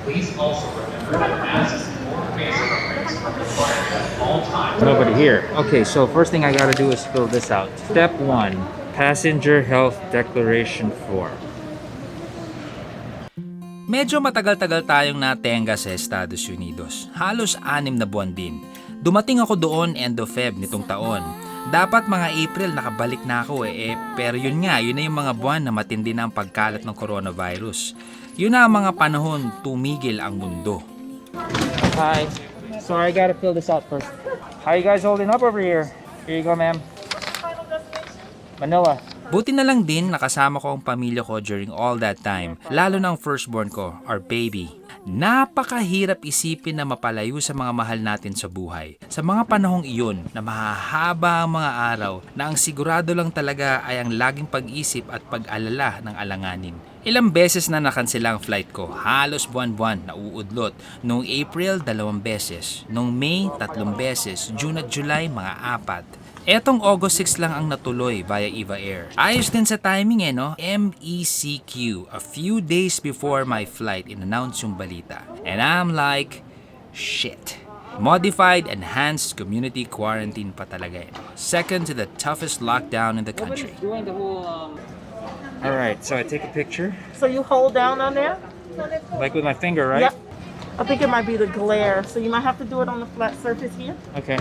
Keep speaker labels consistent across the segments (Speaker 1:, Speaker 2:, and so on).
Speaker 1: Please also remember that masks or face coverings are required at all times.
Speaker 2: Nobody here. Okay, so first thing I gotta do is fill this out. Step 1, Passenger Health Declaration Form.
Speaker 3: Medyo matagal-tagal tayong natenga sa Estados Unidos. Halos 6 na buwan din. Dumating ako doon end of Feb nitong taon. Dapat mga April nakabalik na ako pero yun na yung mga buwan na matindi na ang pagkalat ng coronavirus. Yun na ang mga panahon tumigil ang mundo.
Speaker 2: Hi. Sorry, I gotta fill this out first. How you guys holding up over here? Here you go, ma'am. Manila.
Speaker 3: Buti na lang din nakasama ko ang pamilya ko during all that time, lalo na ang firstborn ko, our baby. Napakahirap isipin na mapalayo sa mga mahal natin sa buhay. Sa mga panahong iyon na mahahaba ang mga araw na ang sigurado lang talaga ay ang laging pag-isip at pag-alala ng alanganin. Ilang beses na nakansela ang flight ko, halos buwan-buwan na uudlot. Noong April, 2 beses. Noong May, 3 beses. June at July, mga 4. Etong August 6 lang ang natuloy via Eva Air. Ayos din sa timing no? MECQ, a few days before my flight, in-announce yung balita. And I'm like, shit. Modified Ehanced Communit Quarantine pa talaga Second to the toughest lockdown in the country.
Speaker 2: Doing the whole, Alright, so I take a picture.
Speaker 4: So you hold down on there?
Speaker 2: Like with my finger, right?
Speaker 4: Yep. I think it might be the glare, so you might have to do it on the flat surface here.
Speaker 2: Okay.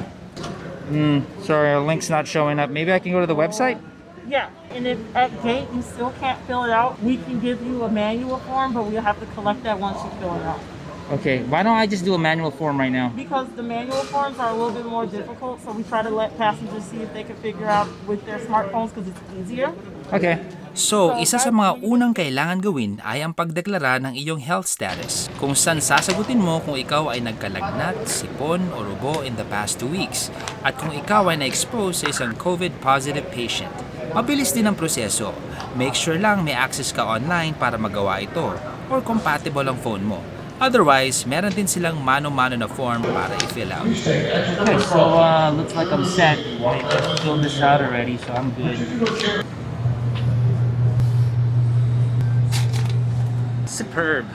Speaker 2: Sorry, our link's not showing up. Maybe I can go to the website?
Speaker 4: Yeah, and if at gate you still can't fill it out, we can give you a manual form, but we'll have to collect that once you fill it out.
Speaker 2: Okay, why don't I just do a manual form right now?
Speaker 4: Because the manual forms are a little bit more difficult, so we try to let passengers see if they can figure out with their smartphones because it's easier.
Speaker 2: Okay.
Speaker 3: So, isa sa mga unang kailangan gawin ay ang pagdeklara ng iyong health status. Kung saan sasagutin mo kung ikaw ay nagkalagnat, sipon o rubo in the past 2 weeks. At kung ikaw ay na-expose sa isang COVID-positive patient. Mabilis din ang proseso. Make sure lang may access ka online para magawa ito or compatible ang phone mo. Otherwise, meron din silang mano-mano na form para i-fill out.
Speaker 2: Okay, so looks like I'm set. I filled this out already, so I'm good. Superb.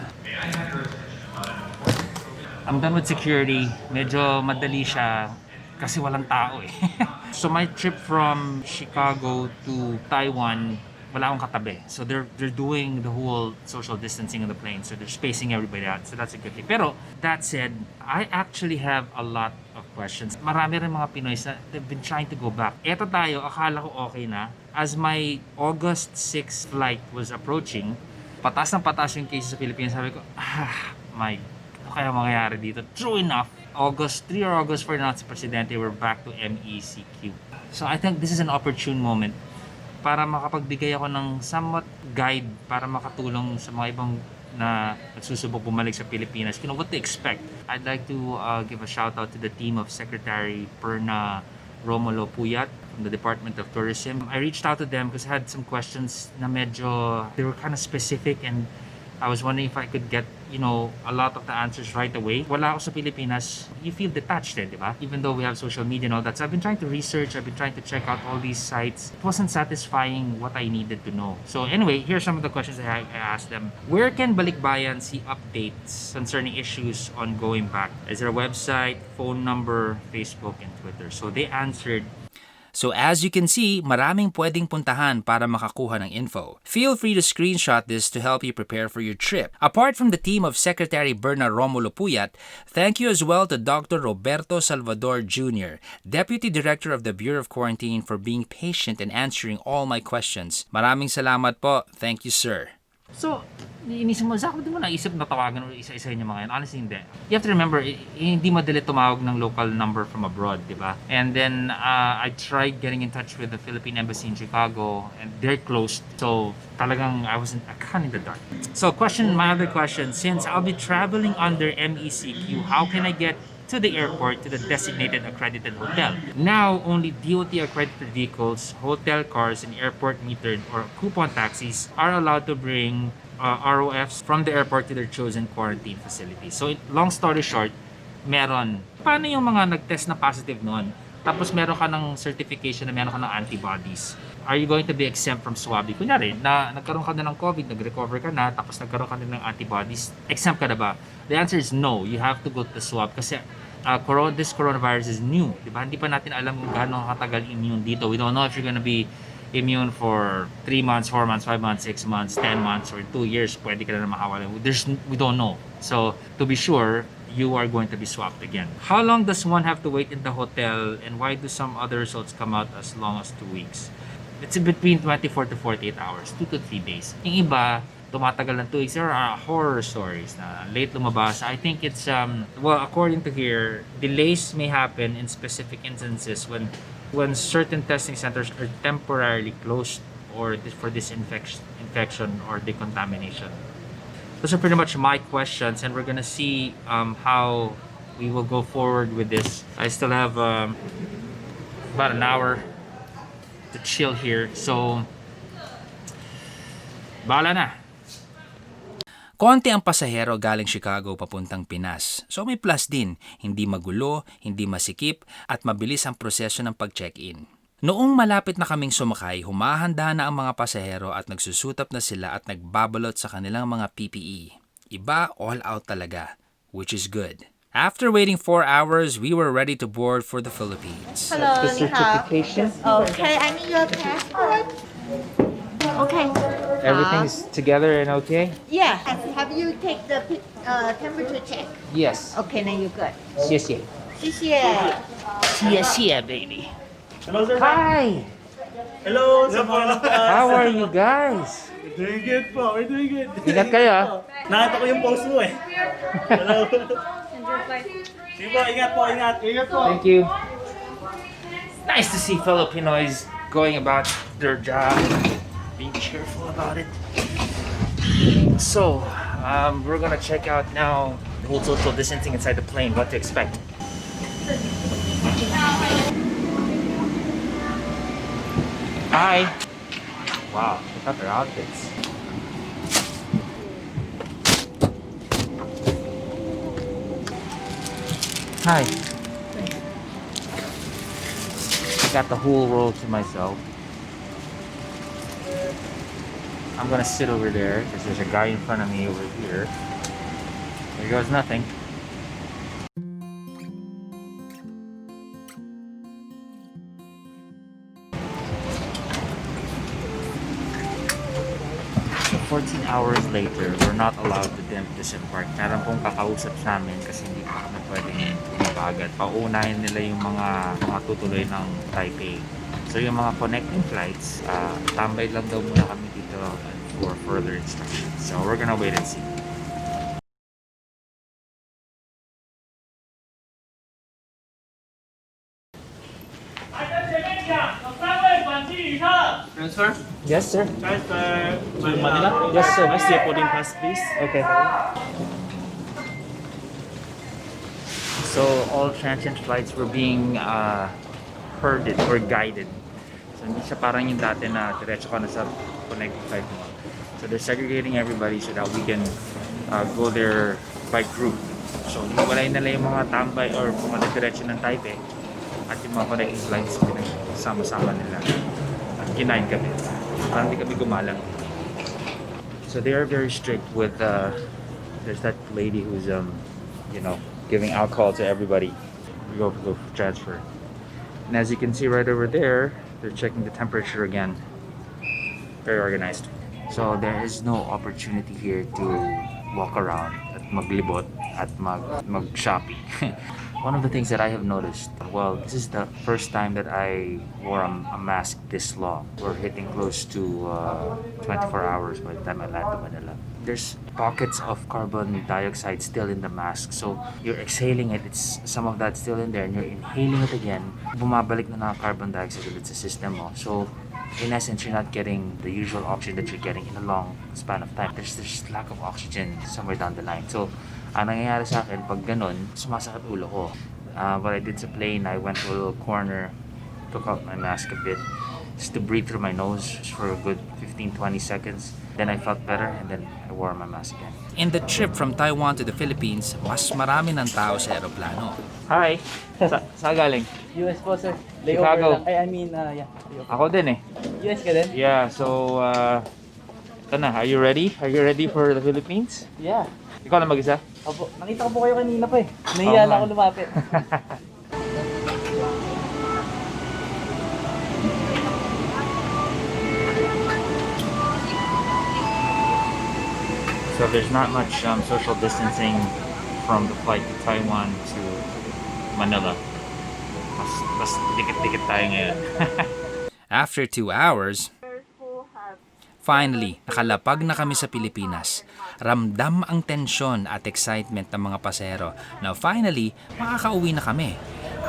Speaker 2: I'm done with security. Medyo madali siya kasi walang tao So my trip from Chicago to Taiwan, wala akong katabi. So they're doing the whole social distancing on the plane. So they're spacing everybody out. So that's a good thing. Pero that said, I actually have a lot of questions. Marami rin mga Pinoy na they've been trying to go back. Eto tayo, akala ko okay na. As my August 6 flight was approaching, patas ng patas yung cases sa Pilipinas. Sabi ko, ano kaya mangyayari dito? True enough, August 3 or August 4 na si Presidente, we're back to MECQ. So I think this is an opportune moment para makapagbigay ako ng somewhat guide para makatulong sa mga ibang na nagsusubok bumalik sa Pilipinas. You know, what to expect. I'd like to give a shout out to the team of Secretary Perna Romulo Puyat from the Department of Tourism. I reached out to them because I had some questions na medyo, they were kind of specific and I was wondering if I could get, a lot of the answers right away. Wala ako sa Pilipinas, you feel detached di ba? Even though we have social media and all that. So I've been trying to research, I've been trying to check out all these sites. It wasn't satisfying what I needed to know. So anyway, here's some of the questions I asked them. Where can Balikbayan see updates concerning issues on going back? Is there a website, phone number, Facebook, and Twitter? So they answered.
Speaker 3: So as you can see, maraming pwedeng puntahan para makakuha ng info. Feel free to screenshot this to help you prepare for your trip. Apart from the team of Secretary Berna Romulo Puyat, thank you as well to Dr. Roberto Salvador Jr., Deputy Director of the Bureau of Quarantine, for being patient and answering all my questions. Maraming salamat po. Thank you, sir.
Speaker 2: So, inisip mo, Zach, di mo naisip na tawagan o isa-isa yung mga yan? Honestly, hindi. You have to remember, hindi madali tumawag ng local number from abroad, di ba? And then, I tried getting in touch with the Philippine Embassy in Chicago, and they're closed. So, talagang, I kind of in the dark. So, my other question, since I'll be traveling under MECQ, how can I get to the airport to the designated accredited hotel? Now, only DOT accredited vehicles, hotel cars, and airport metered or coupon taxis are allowed to bring ROFs from the airport to their chosen quarantine facility. So, long story short, meron. Paano yung mga nag-test na positive noon? Tapos meron ka ng certification na meron ka ng antibodies. are you going to be exempt from swabbing? Kunyari, nagkaroon ka na ng COVID, nag-recover ka na, tapos nagkaroon ka na ng antibodies, exempt ka na ba? The answer is no. You have to go to the swab kasi this coronavirus is new. Diba? Hindi pa natin alam kung gaano katagal immune dito. We don't know if you're gonna be immune for 3 months, 4 months, 5 months, 6 months, 10 months, or 2 years. Pwede ka na makawala. We don't know. So, to be sure, you are going to be swabbed again. How long does one have to wait in the hotel, and why do some other results come out as long as 2 weeks? It's between 24 to 48 hours, 2 to 3 days. Yung iba, tumatagal ng 2 weeks. There are horror stories na late lumabas. I think it's, well, according to here, delays may happen in specific instances when certain testing centers are temporarily closed or for this infection or decontamination. Those are pretty much my questions, and we're gonna see how we will go forward with this. I still have about an hour to chill here, so bahala na.
Speaker 3: Konti ang pasahero galing Chicago papuntang Pinas. So may plus din, hindi magulo, hindi masikip, at mabilis ang proseso ng pag-check-in. Noong malapit na kaming sumakay, humahanda na ang mga pasahero at nagsusutap na sila at nagbabalot sa kanilang mga PPE. Iba, all out talaga, which is good. After waiting 4 hours, we were ready to board for the Philippines.
Speaker 5: Hello,
Speaker 2: The
Speaker 5: ni hao.
Speaker 2: certification,
Speaker 5: Okay, I need your passport. Okay.
Speaker 2: everything's together and okay?
Speaker 5: Yeah. Have you take the temperature check?
Speaker 2: Yes.
Speaker 5: Okay, then you're good.
Speaker 2: 谢谢。
Speaker 5: 谢谢。
Speaker 2: 谢谢 baby.
Speaker 6: Hello, sir.
Speaker 2: Hi!
Speaker 6: Hello, sir.
Speaker 2: How are you guys?
Speaker 6: Doing good po. We're doing good.
Speaker 2: Ingat kayo ah.
Speaker 6: Nakita ko yung post mo eh. Hello. Sige po, ingat po, ingat. Ingat po.
Speaker 2: Thank you. Nice to see Filipinos going about their job, being cheerful about it. So, we're gonna check out now the whole social distancing inside the plane, what to expect. Hi! Wow, look at their outfits. Hi. Got the whole row to myself. I'm gonna sit over there because there's a guy in front of me over here. There goes nothing. So 14 hours later, we're not allowed to disembark. Meron pong kakausap sa amin kasi hindi pa kami pwedeng agad. Paunahin nila yung mga tutuloy ng Taipei. So yung mga connecting flights, tambay lang daw muna kami dito for further instructions. So we're gonna wait and see.
Speaker 6: Transfer?
Speaker 2: Yes, sir.
Speaker 6: Transfer to Manila?
Speaker 2: Yes, sir.
Speaker 6: I see a boarding pass, please.
Speaker 2: Okay. So all transient flights were being herded or guided. So hindi siya parang yung dati na diretso ka na sa connecting flight mo. So they're segregating everybody so that we can go there by group. So hiwalay nila yung mga tambay or pumunta diretso ng Taipei at yung mga connecting flights pinagsama-sama nila. At kinain kami. Parang hindi kami gumalang. So they are very strict with there's that lady who's giving alcohol to everybody. We go for transfer. And as you can see right over there, they're checking the temperature again. Very organized. So there is no opportunity here to walk around at maglibot at mag-shopping. One of the things that I have noticed, well, this is the first time that I wore a mask this long. We're hitting close to 24 hours by the time I land to Manila. There's pockets of carbon dioxide still in the mask. So you're exhaling it, it's some of that still in there, and you're inhaling it again. Bumabalik na carbon dioxide ulit sa system mo. So in essence, you're not getting the usual oxygen that you're getting in a long span of time. There's lack of oxygen somewhere down the line. So ang nangyayari sa akin, pag ganun, sumasakit ulo ko. What I did sa plane, I went to a little corner, took out my mask a bit, just to breathe through my nose for a good 15-20 seconds. Then I felt better, and then I wore my mask again.
Speaker 3: In the trip from Taiwan to the Philippines, mas marami ng tao sa eroplano.
Speaker 2: Hi! Saan galing?
Speaker 6: US po, sir.
Speaker 2: Chicago.
Speaker 6: Layover lang. I mean, yeah.
Speaker 2: Ako din eh.
Speaker 6: US ka din?
Speaker 2: Yeah, so, ito na. Are you ready? Are you ready for the Philippines?
Speaker 6: Yeah.
Speaker 2: Ikaw lang mag-isa?
Speaker 6: Opo, nakita ko po kayo kanina pa eh. Nahiya lang ako lumapit.
Speaker 2: So there's not much social distancing from the flight to Taiwan to Manila. Mas dikit-dikit tayo ngayon.
Speaker 3: After 2 hours, finally, nakalapag na kami sa Pilipinas. Ramdam ang tensyon at excitement ng mga pasahero na finally, makakauwi na kami.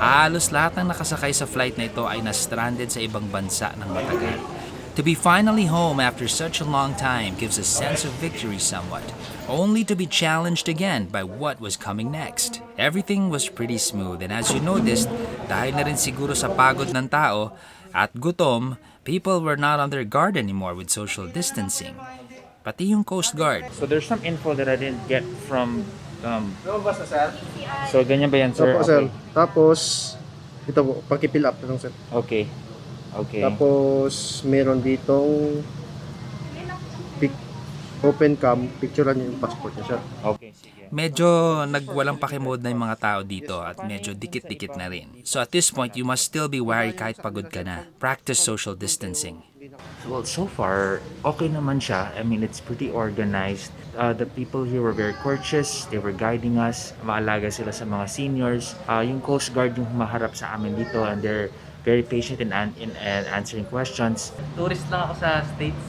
Speaker 3: Halos lahat ng nakasakay sa flight na ito ay na-stranded sa ibang bansa ng matagal. To be finally home after such a long time gives a sense of victory somewhat, only to be challenged again by what was coming next. Everything was pretty smooth, and as you noticed, dahil na rin siguro sa pagod ng tao at gutom, people were not on their guard anymore with social distancing. Pati yung Coast Guard.
Speaker 2: So there's some info that I didn't get from so ganyan ba yan, sir?
Speaker 7: Opo, sir. Tapos, ito po, paki-fill up lang, sir.
Speaker 2: Okay. Okay.
Speaker 7: Tapos, meron ditong open cam, picturean niyo yung passport niya, sir.
Speaker 2: Okay, sige.
Speaker 3: Medyo nagwalang pakimod na yung mga tao dito at medyo dikit-dikit na rin. So at this point, you must still be wary kahit pagod ka na. Practice social distancing.
Speaker 2: Well, so far, okay naman siya. I mean, it's pretty organized. The people here were very courteous. They were guiding us. Maalaga sila sa mga seniors. Yung Coast Guard yung humaharap sa amin dito, and they're very patient in answering questions.
Speaker 6: Tourist lang ako sa States.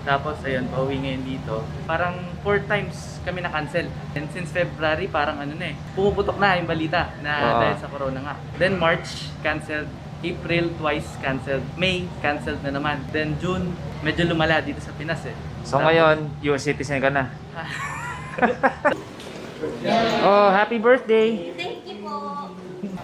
Speaker 6: Tapos ayun, pauwi ngayon dito. Parang 4 times kami na-cancel. And since February, parang ano na eh. Pumuputok na yung balita na dahil sa corona nga. Then March, canceled. April, twice canceled. May, canceled na naman. Then June, medyo lumala dito sa Pinas eh.
Speaker 2: So ngayon, US citizen ka na. Oh, happy birthday!
Speaker 5: Thank you po.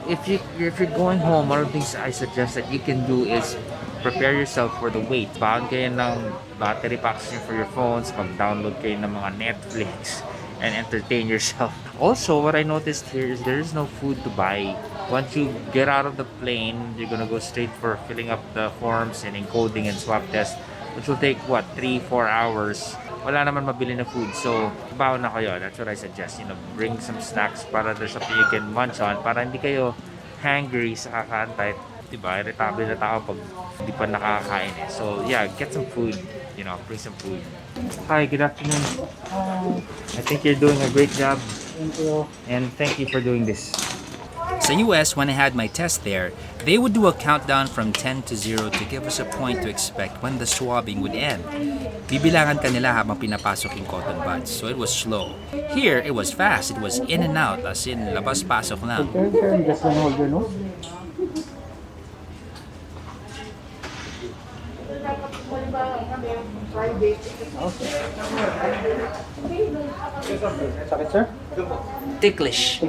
Speaker 2: If you're going home, one of the things I suggest that you can do is prepare yourself for the wait. Baon kayo ng battery packs niyo for your phones, mag-download kayo ng mga Netflix, and entertain yourself. Also, what I noticed here is there is no food to buy. Once you get out of the plane, you're gonna go straight for filling up the forms and encoding and swab test, which will take, what, 3-4 hours. Wala naman mabili na food, so baon na kayo. That's what I suggest. Bring some snacks para there's something you can munch on para hindi kayo hangry sa kakaantay. Diba? Irritable na tao pag hindi pa nakakain eh. So yeah, get some food. Bring some food. Hi, good afternoon. I think you're doing a great job.
Speaker 6: Thank you.
Speaker 2: And thank you for doing this.
Speaker 3: Sa US, when I had my test there, they would do a countdown from 10 to 0 to give us a point to expect when the swabbing would end. Bibilangan kanila habang pinapasok yung cotton buds, so it was slow. Here, it was fast. It was in and out, as in labas-pasok lang.
Speaker 6: Just gonna hold your nose. Sakit, sir?
Speaker 3: Ticklish.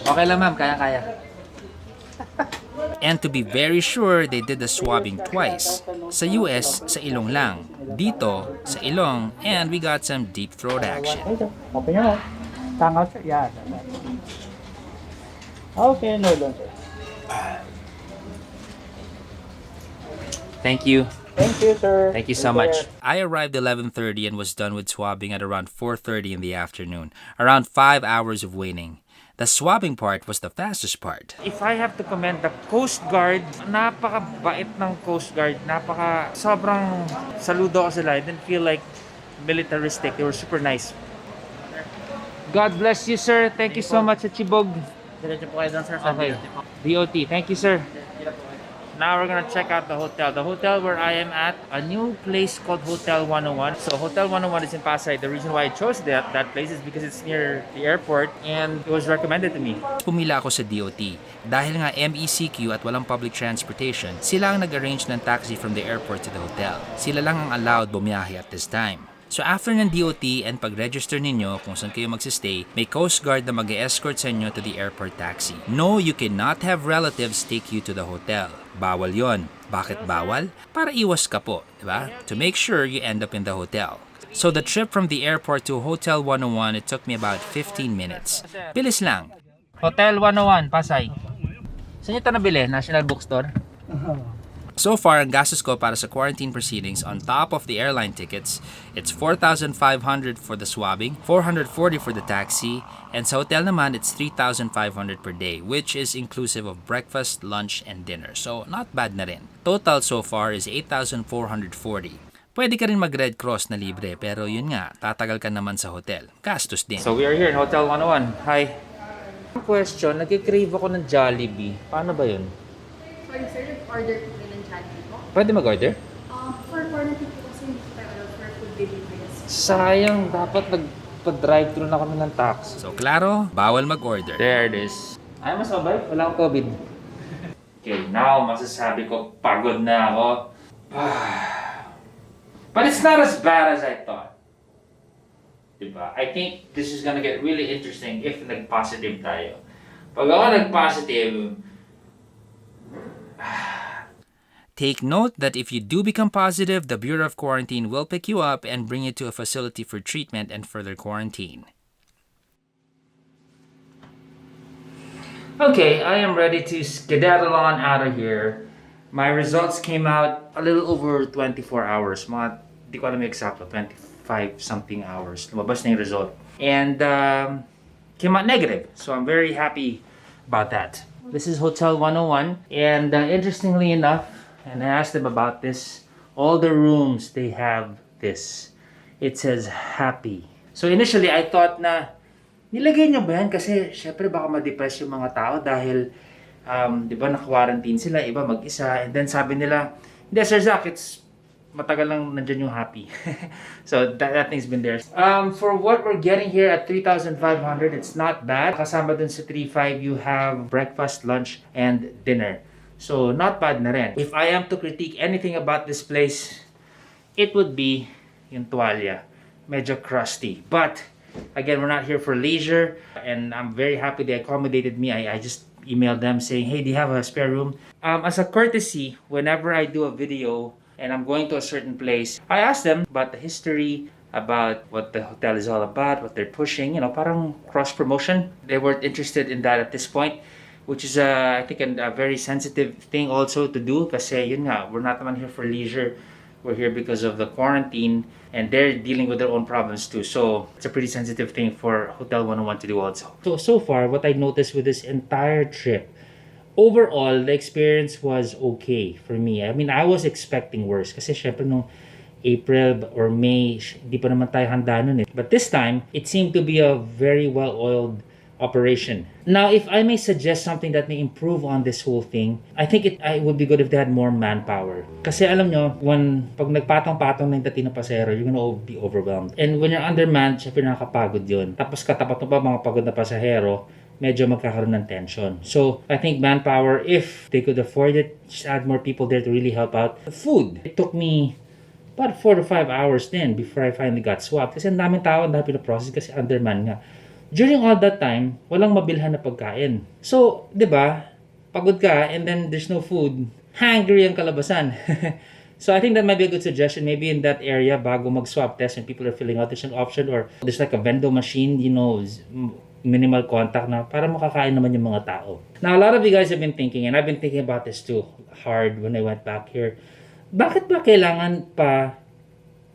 Speaker 6: Okay lang, ma'am. Kaya-kaya.
Speaker 3: And to be very sure, they did the swabbing twice. Sa US, sa ilong lang. Dito, sa ilong, and we got some deep throat action.
Speaker 6: Open your mouth. Tongue out, sir. Yeah. Okay, no, don't, sir.
Speaker 2: Thank you.
Speaker 6: Thank you, sir.
Speaker 2: Thank you so much.
Speaker 3: I arrived 11:30 and was done with swabbing at around 4:30 in the afternoon. Around 5 hours of waiting. The swabbing part was the fastest part.
Speaker 2: If I have to commend the Coast Guard, napakabait ng Coast Guard. Sobrang saludo ako sila. I didn't feel like militaristic. They were super nice. God bless you, sir. Thank you so much at Chibog.
Speaker 6: Diretso po kayo doon, sir. Sa
Speaker 2: Okay.
Speaker 6: DOT po.
Speaker 2: DOT. Thank you, sir. Now we're gonna check out the hotel. The hotel where I am at, a new place called Hotel 101. So Hotel 101 is in Pasay. The reason why I chose that place is because it's near the airport and it was recommended to me.
Speaker 3: Pumila ako sa DOT. Dahil nga MECQ at walang public transportation, sila ang nag-arrange ng taxi from the airport to the hotel. Sila lang ang allowed bumiyahe at this time. So after ng DOT and pag-register ninyo kung saan kayo magsistay, may Coast Guard na mag-escort sa inyo to the airport taxi. No, you cannot have relatives take you to the hotel. Bawal yon. Bakit bawal? Para iwas ka po, diba? To make sure you end up in the hotel. So the trip from the airport to Hotel 101, it took me about 15 minutes. Bilis lang.
Speaker 2: Hotel 101, Pasay. Saan nyo ito nabili? National Bookstore?
Speaker 3: So far, ang gastos ko para sa quarantine proceedings on top of the airline tickets, it's 4,500 for the swabbing, 440 for the taxi, and sa hotel naman, it's 3,500 per day, which is inclusive of breakfast, lunch, and dinner. So, not bad na rin. Total so far is 8,440. Pwede ka rin mag-Red Cross na libre, pero yun nga, tatagal ka naman sa hotel. Gastos din.
Speaker 2: So we are here in Hotel 101. Hi. Question, nagkikrave ako ng Jollibee. Paano ba yun?
Speaker 8: Sorry sir, nag-order po kayo ng Jollibee po.
Speaker 2: Pwede mag-order?
Speaker 8: For quarantine po kasi hindi tayo allowed for food deliveries.
Speaker 2: Sayang, dapat nagpa-drive-thru na kami ng taxi.
Speaker 3: So, klaro, bawal mag-order.
Speaker 2: There it is. Ay, masabay. Wala akong COVID. Okay, now masasabi ko pagod na ako. But it's not as bad as I thought. Diba? I think this is gonna get really interesting if nag-positive tayo. Pag ako nag-positive,
Speaker 3: Take note that if you do become positive, the Bureau of Quarantine will pick you up and bring you to a facility for treatment and further quarantine.
Speaker 2: okay, I am ready to skedaddle on out of here. My results came out a little over 24 hours. Mga, di ko alam yung exacto, 25 something hours. Lumabas na yung result. And came out negative. So I'm very happy about that. This is Hotel 101. And interestingly enough, and I asked them about this, all the rooms, they have this. It says happy. So initially, I thought na, nilagay niyo ba yan? Kasi syempre baka ma-depress yung mga tao dahil, di ba, naka-quarantine sila, iba mag-isa. And then sabi nila, hindi, Sir Zach, it's matagal lang nandyan yung happy. So that thing's been there. For what we're getting here at 3,500, it's not bad. Kasama dun sa 3,500, you have breakfast, lunch, and dinner. So not bad na rin. If I am to critique anything about this place, it would be yung tuwalya. Medyo crusty. But again, we're not here for leisure, and I'm very happy they accommodated me. I just emailed them saying, hey, do you have a spare room? As a courtesy, whenever I do a video and I'm going to a certain place, I ask them about the history, about what the hotel is all about, what they're pushing, parang cross-promotion. They weren't interested in that at this point, which is, I think, a very sensitive thing also to do kasi yun nga, we're not naman here for leisure. We're here because of the quarantine, and they're dealing with their own problems too. So it's a pretty sensitive thing for Hotel 101 to do also. So far, what I noticed with this entire trip, overall, the experience was okay for me. I mean, I was expecting worse kasi syempre nung April or May, hindi pa naman tayo handa nun eh. But this time, it seemed to be a very well-oiled operation. Now, if I may suggest something that may improve on this whole thing, I think it would be good if they had more manpower. Kasi alam nyo, pag nagpatong-patong na yung dating na pasahero, you're gonna be overwhelmed. And when you're undermanned, syempre nakakapagod yun. Tapos katapat mo pa mga pagod na pasahero, medyo magkakaroon ng tension. So, I think manpower, if they could afford it, just add more people there to really help out. Food, it took me about 4 to 5 hours then before I finally got swabbed. Kasi ang daming tao, ang daming process kasi undermanned nga. During all that time, walang mabilhan na pagkain. So, di ba, pagod ka and then there's no food, hungry ang kalabasan. So I think that might be a good suggestion. Maybe in that area, bago mag-swab test and people are filling out, there's an option or there's like a vending machine, minimal contact na para makakain naman yung mga tao. Now, a lot of you guys have been thinking, and I've been thinking about this too, hard when I went back here. Bakit ba kailangan pa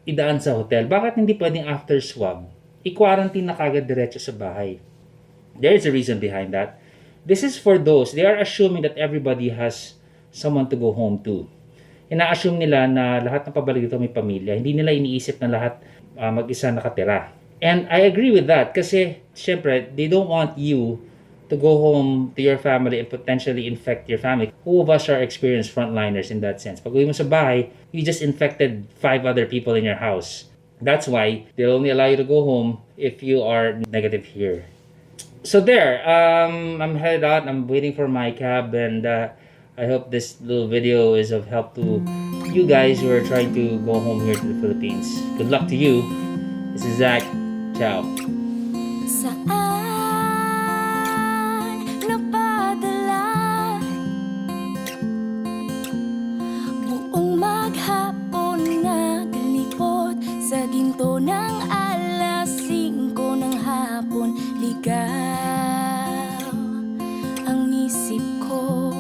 Speaker 2: idaan sa hotel? Bakit hindi pwedeng after swab? I-quarantine na kagad diretso sa bahay. There is a reason behind that. This is for those, they are assuming that everybody has someone to go home to. Ina-assume nila na lahat ng pabalik dito may pamilya. Hindi nila iniisip na lahat mag-isa nakatira. And I agree with that kasi, syempre, they don't want you to go home to your family and potentially infect your family. Who of us are experienced frontliners in that sense? Pag uwi mo sa bahay, you just infected 5 other people in your house. That's why they'll only allow you to go home if you are negative here. So there, I'm headed out. I'm waiting for my cab, and I hope this little video is of help to you guys who are trying to go home here to the Philippines. Good luck to you. This is Zach. Ciao.
Speaker 9: Saan napadala buong maghapon naglipot sa ginto ng alas 5 ng hapon, ligaw ang isip ko.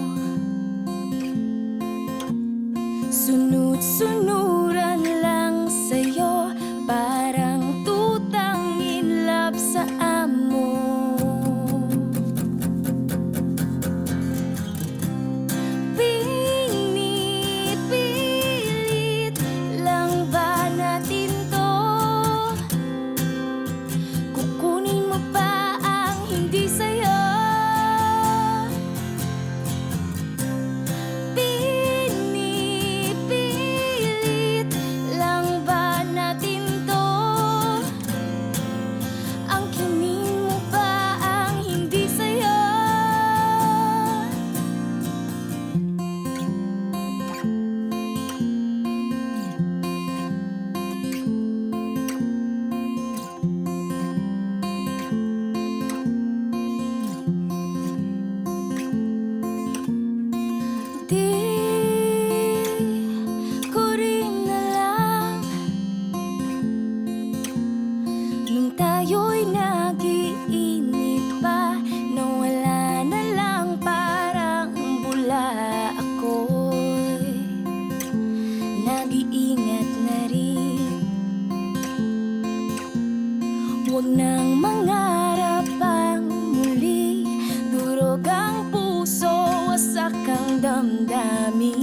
Speaker 9: nang mangarap ang muli, durog ang puso, wasak ang damdamin.